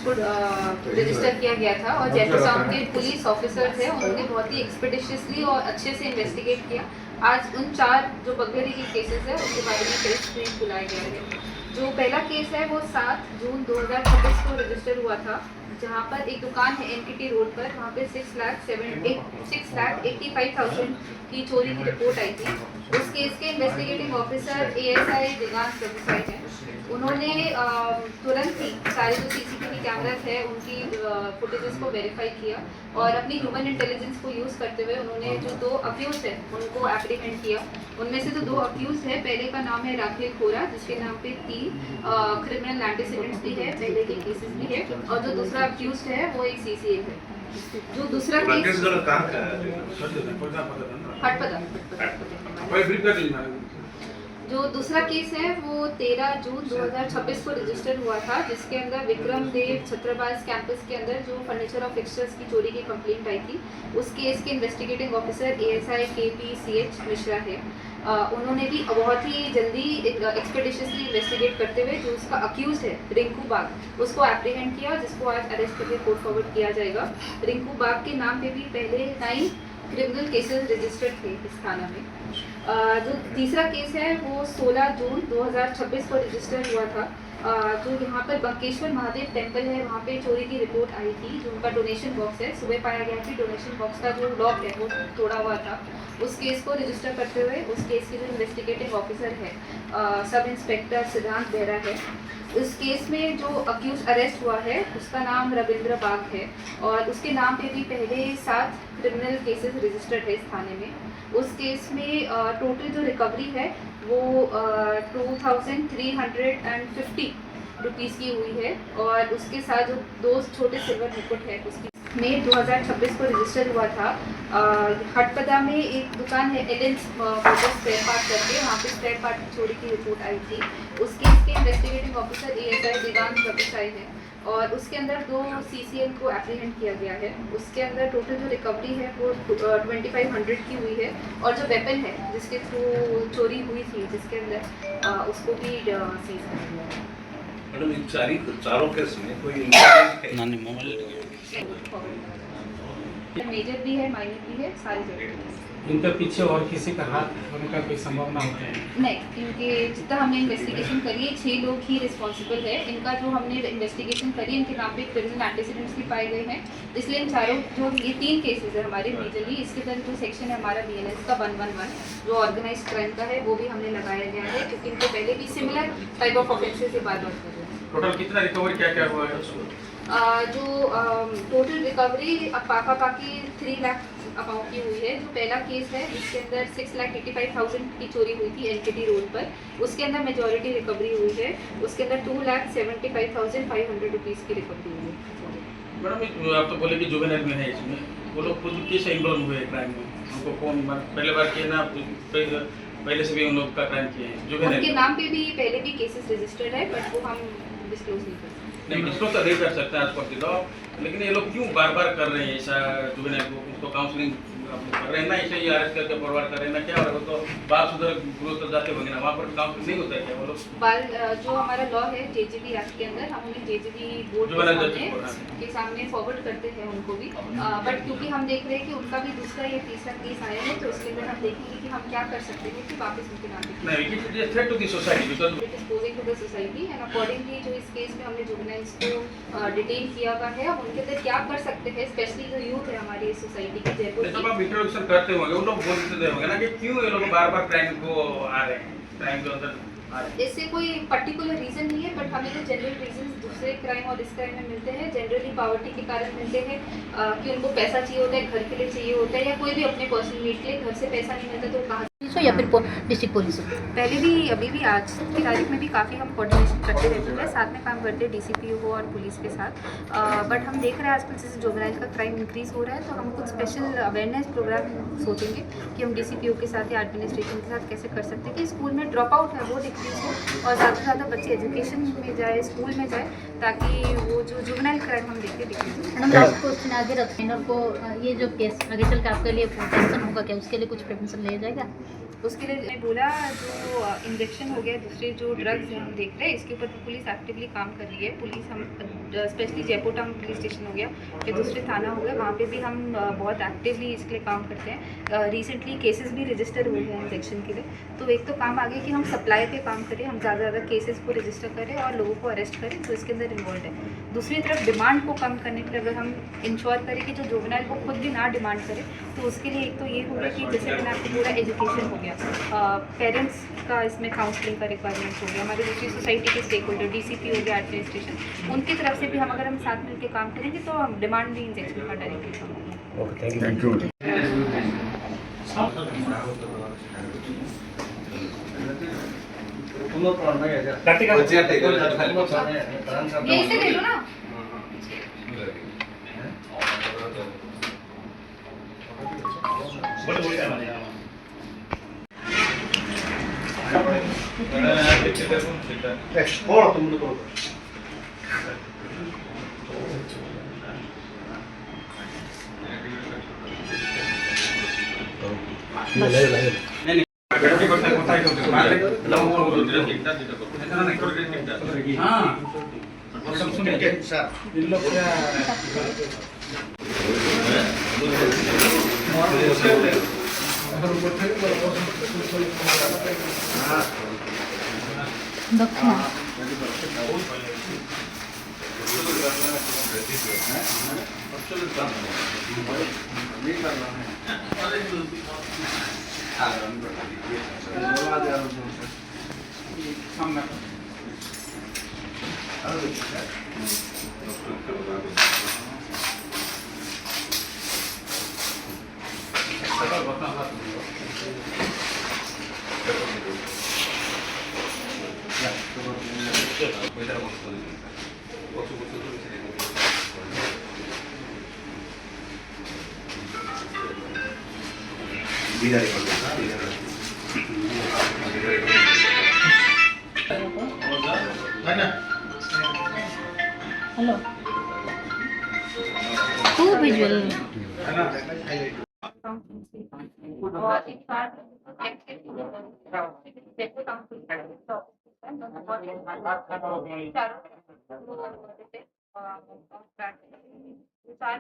को रजिस्टर किया गया था और जैसे टाउन के पुलिस ऑफिसर थे उन्होंने बहुत ही एक्सपेडिशियसली और अच्छे से इन्वेस्टिगेट किया। आज उन 4 जो बर्गलरी के केसेस है उसके बारे में प्रेस ब्रीफ बुलाया गया है। जो पहला केस है वो 7 जून 2026 को रजिस्टर हुआ था, जहाँ पर एक दुकान है एनकेटी रोड पर, वहाँ पे 6,85,000 की चोरी की रिपोर्ट आई थी। उस केस के इन्वेस्टिगेटिंग ऑफिसर ASI दिगांत प्रभुसाई हैं। उन्होंने तुरंत ही सारे जो CCTV कैमरास है उनकी फुटेजेस को वेरीफाई किया और अपनी ह्यूमन इंटेलिजेंस को यूज़ करते हुए उन्होंने जो 2 अक्यूज है उनको एप्रीहेंड किया। उनमें से जो 2 अक्यूज है, पहले का नाम है राकेल खोरा, जिसके नाम पे 3 क्रिमिनल एंटीसीडेंट्स भी है, पहले के केसेस भी है, और जो दूसरा अक्यूज है वो एक CCA है। जो दूसरा केस जो दूसरा केस है वो 13 जून 2026 को रजिस्टर हुआ था, जिसके अंदर विक्रम देव छत्रबाज कैंपस के अंदर जो फर्नीचर और फिक्सचर्स की चोरी की कंप्लेंट आई थी, उस केस के investigating officer ASI KPCH Mishra है। उन्होंने भी बहुत ही जल्दी एक्सपेडिशियसली इन्वेस्टिगेट करते हुए जो उसका अक्यूज है रिंकू बाग, उसको एप्रीहेंड किया, जिसको आज अरेस्ट करके कोर्ट फॉरवर्ड किया जाएगा। रिंकू बाग के नाम पे भी पहले 9 क्रिमिनल केसेस रजिस्टर्ड थे इस थाना में। जो तीसरा केस है वो 16 जून 2026 को रजिस्टर हुआ था। जो यहाँ पर बंकेश्वर महादेव टेम्पल है, वहाँ पे चोरी की रिपोर्ट आई थी। जो उनका डोनेशन बॉक्स है, सुबह पाया गया कि डोनेशन बॉक्स का जो लॉक है वो तोड़ा हुआ था। उस केस को रजिस्टर करते हुए उस केस के जो इन्वेस्टिगेटिंग ऑफिसर है सब इंस्पेक्टर सिद्धांत बेहरा है। उस केस में जो अक्यूज अरेस्ट हुआ है उसका नाम रविंद्र बाग है और उसके नाम पे भी पहले 7 क्रिमिनल केसेस रजिस्टर्ड है इस थाने में। उस केस में टोटल जो रिकवरी है वो 2350 रुपीज़ की हुई है और उसके साथ जो 2 छोटे सिल्वर मुकुट है उसकी मई 2026 को रजिस्टर हुआ था। हटपदा में एक दुकान है एलेंस मोटर स्पेयर पार्ट करके, वहाँ पे स्पेयर पार्ट की चोरी की रिपोर्ट आई थी। उस केस के इन्वेस्टिगेटिंग ऑफिसर ASI दिगांत प्रभुसाई है और उसके अंदर 2 CCL को एप्रीहेंड किया गया है। उसके अंदर टोटल जो रिकवरी है वो 2500 की हुई है और जो वेपन है जिसके थ्रू चोरी हुई थी जिसके अंदर उसको भी सीज कर दिया है। मैडम इन चारों केस में कोई मेजर भी है, माइनर भी है, सारे जगह। इनके पीछे और किसी का हाथ होने का कोई संभावना होता है? नहीं, इनके जितना हमने इन्वेस्टिगेशन करी है 6 लोग ही रिस्पॉन्सिबल है। इनका जो हमने इन्वेस्टिगेशन करी इनके नाम पे क्रिमिनल एंटीसीडेंट्स भी पाए गए हैं, इसलिए इन चारों जो ये 3 केसेस है हमारे मेजरली, इसके अंदर जो सेक्शन है हमारा BNS का 111 जो ऑर्गेनाइज क्राइम का है वो भी हमने लगाया गया है, क्योंकि इनको पहले भी सिमिलर टाइप ऑफ ऑफेंसेस से बार बार कर रहे हैं। टोटल कितना रिकवरी क्या हुआ है? जो टोटल रिकवरी पाकी 3 लाख अमाउंट की हुई है। जो पहला केस है इसके अंदर 6,85,000 की चोरी हुई थी NKT रोड पर, उसके अंदर मेजॉरिटी रिकवरी हुई है। उसके अंदर 2,75,500 रुपीज़ की रिकवरी हुई है। मैडम आप तो बोले कि जुवेनाइल में है, इसमें वो लोग खुद कैसे इन्वॉल्व हुए क्राइम में? उनको कौन पहले बार किए ना पहले से भी उन लोग का क्राइम किए हैं? जुवेनाइल उनके नाम पे भी पहले भी केसेस रजिस्टर्ड है, बट वो हम डिस्क्लोज नहीं कर सकते। नहीं, डिस्क्लोज तो नहीं कर सकते आज पर लॉ, लेकिन ये लोग क्यों बार बार कर रहे हैं ऐसा? जुवेनाइल को उसको काउंसलिंग कर रहे हैं ना, ऐसे ही अरेस्ट करके फॉरवर्ड कर रहे हैं ना, क्या हो रहा है? तो बात उधर ग्रोथ तो जाते होंगे ना, वहाँ पर काउंसलिंग नहीं होता है क्या वो लोग? जो हमारा लॉ है JJB एक्ट के अंदर हम उन्हें JJB बोर्ड के सामने फॉरवर्ड करते हैं उनको भी, बट क्योंकि हम देख रहे हैं कि उनका भी दूसरा या तीसरा केस आया है, तो उसके अंदर हम देखेंगे कि हम क्या कर सकते हैं कि वापस उनके नाम नहीं, threat to the society because disposing to the society and accordingly जो इस केस में हमने जुवेनाइल्स को डिटेन किया हुआ है, हम उनके अंदर क्या कर सकते हैं, स्पेशली जो यूथ है हमारी सोसाइटी की जयपुर जब आप इंट्रोडक्शन करते होंगे उन लोग बोलते होंगे ना कि क्यों ये लोग बार बार क्राइम को आ रहे हैं, क्राइम के अंदर आ रहे हैं? इससे कोई पर्टिकुलर रीजन नहीं है, बट हमें जो जनरल रीजन दूसरे क्राइम और इस क्राइम में मिलते हैं, जनरली पॉवर्टी के कारण मिलते हैं, कि उनको पैसा चाहिए होता है, घर के लिए चाहिए होता है, या कोई भी अपने पर्सनल नीड के लिए घर से पैसा नहीं मिलता तो कहाँ या फिर डिस्ट्रिक्ट पुलिस? पहले भी अभी भी आज की तारीख में भी काफ़ी हम कोऑर्डिनेशन करते रहते हैं, साथ में काम करते हैं DCPO को और पुलिस के साथ, बट हम देख रहे हैं आजकल जैसे जुवेनाइल का क्राइम इंक्रीज़ हो रहा है, तो हम कुछ स्पेशल अवेयरनेस प्रोग्राम सोचेंगे कि हम DCPO के साथ या एडमिनिस्ट्रेशन के साथ कैसे कर सकते हैं कि स्कूल में ड्रॉप आउट है वो डिक्रीज हो और ज़्यादा से ज़्यादा बच्चे एजुकेशन में जाए, स्कूल में जाए, ताकि वो जो जुवेनाइल क्राइम हम देखते डिक्रीज हो। मैडम लास्ट क्वेश्चन, आगे रखें को ये जो केस आगे चल के आपके लिए प्रिवेंशन होगा क्या, उसके लिए कुछ प्रिवेंशन लिया जाएगा? उसके लिए मैं बोला जो इंजेक्शन हो गया, दूसरे जो ड्रग्स हैं हम देख रहे हैं, इसके ऊपर पुलिस एक्टिवली काम कर रही है। पुलिस हम specially Jaipur town police station हो गया या दूसरे थाना हो गया, वहाँ पे भी हम बहुत एक्टिवली इसके लिए काम करते हैं। रिसेंटली केसेस भी रजिस्टर हुए हैं इंजेक्शन के लिए। तो एक तो काम आगे कि हम सप्लाई पे काम करें, हम ज़्यादा केसेस को रजिस्टर करें और लोगों को अरेस्ट करें जो इसके अंदर इन्वॉल्व है। दूसरी तरफ डिमांड को कम करने के लिए अगर हम इंश्योर करें कि जो जुवेनाइल वो खुद भी ना डिमांड करे, तो उसके लिए एक तो ये होगा कि जैसे मैंने आपको पूरा एजुकेशन हो गया, पेरेंट्स का इसमें काउंसलिंग का रिक्वायरमेंट हो गया, हमारी दूसरी सोसाइटी के स्टेक होल्डर DCP हो गया, एडमिनिस्ट्रेशन, उनकी तरफ से भी हम अगर हम साथ मिलकर काम करेंगे तो हम डिमांड भी इंजेक्शन का डायरेक्टली कम होगा। Okay, thank you. यही से ले लो ना। दक्षिण हेलो खूब विजुअल और एक साथ जयपुर टाउन पुलिस चार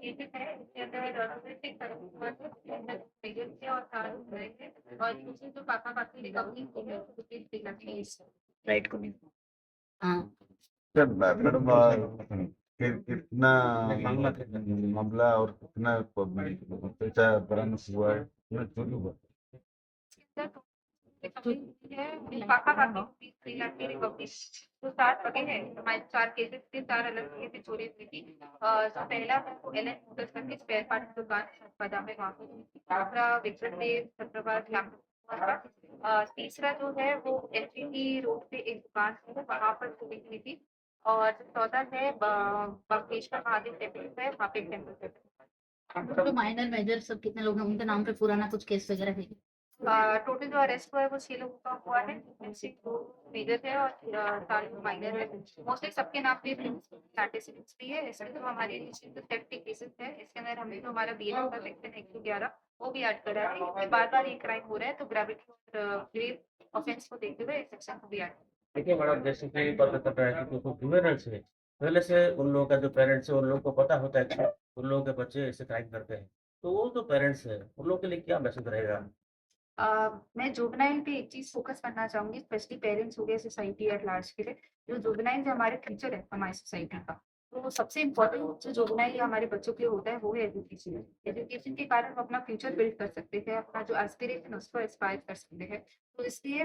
केसेस है, इसके अंदर और दूसरी जो पापा काफी रिकवरी हो गई राइट को हाँ सर, मैडम कितना मामला और कितना पैसा बरामद हुआ है, कितना चोरी हुआ? पापा काफी 3 लाख की रिकवरी तो 7 पकड़े हैं। हमारे 4 केसेस थे, 4 अलग केसेस चोरी हुई थी। जो पहला है वो LN मोटर्स करके स्पेयर पार्ट की दुकान बादाम में वहाँ पे। दूसरा विक्रम देव छत्रबाज कैंपस। तीसरा जो है वो HVT रोड पे एक दुकान है, वहाँ पर चोरी हुई थी। और जो चौथा है बंकेश्वर महादेव टेम्पल है, वहाँ पे टेम्पल है। जो माइनर मेजर सब कितने लोग हैं उनके नाम पे पुराना कुछ केस वगैरह है? टोटल जो अरेस्ट हुआ है वो 6 लोगों का हुआ है, जिनमें से 2 मेजर है और 4 माइनर है। मोस्टली सबके नाम पे एंटीसिडेंट्स भी है। इसमें जो हमारी सेफ्टी केसेस है, इसके अंदर हमने जो हमारा BNO का सेक्शन 111 वो भी ऐड करा है। इसमें बार-बार ये क्राइम हो रहा है तो ग्रेविटी और ग्रेव ऑफेंस को देखते हुए इस सेक्शन को भी ऐड देखिए मैडम, जैसे कि पता चल रहा है कि जो जुवेनाइल्स है, पहले से उन लोगों का जो पेरेंट्स है उन लोगों को पता होता है कि उन लोगों के बच्चे ऐसे क्राइम करते हैं, तो वो जो पेरेंट्स है उन लोगों के लिए क्या मैसेज रहेगा? मैं जुवेनाइल पे एक चीज़ फोकस करना चाहूँगी, स्पेशली पेरेंट्स हो गए, सोसाइटी एट लार्ज के लिए। जो जुवेनाइल जो हमारे फ्यूचर है हमारी सोसाइटी का, तो सबसे इम्पोर्टेंट जो जुवेनाइल हमारे बच्चों के लिए होता है वो है एजुकेशन। एजुकेशन के कारण वो अपना फ्यूचर बिल्ड कर सकते हैं, अपना जो एस्पिरेशन है उसको एस्पायर कर सकते हैं। तो इसलिए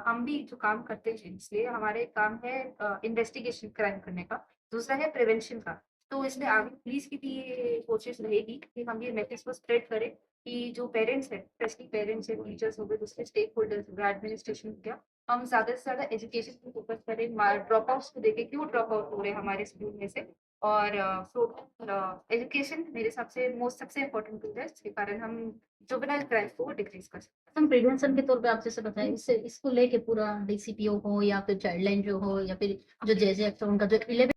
हम भी जो काम करते हैं, इसलिए हमारे काम है इन्वेस्टिगेशन क्राइम करने का, दूसरा है प्रिवेंशन का। तो इसलिए आगे पुलिस की भी ये कोशिश रहेगी कि हम ये मैसेज को स्प्रेड करें कि जो पेरेंट्स है, स्पेशली पेरेंट्स है, टीचर्स हो गए, दूसरे स्टेक होल्डर्स हो गए, एडमिनिस्ट्रेशन हो गया, हम ज़्यादा से ज़्यादा एजुकेशन पे फोकस करें, ड्रॉप आउट्स को देखें, क्यों ड्रॉप आउट हो रहे हैं हमारे स्कूल में से। और एजुकेशन मेरे हिसाब से सबसे इम्पोर्टेंट टूल है, जिसके कारण हम जुवेनाइल क्राइम को डिक्रीज कर सकते हैं। हम प्रिवेंशन के तौर पे आप जैसे बताएं, इससे इसको लेके पूरा DCPO हो या फिर चाइल्ड लाइन जो हो या फिर जो जैसे उनका जो 11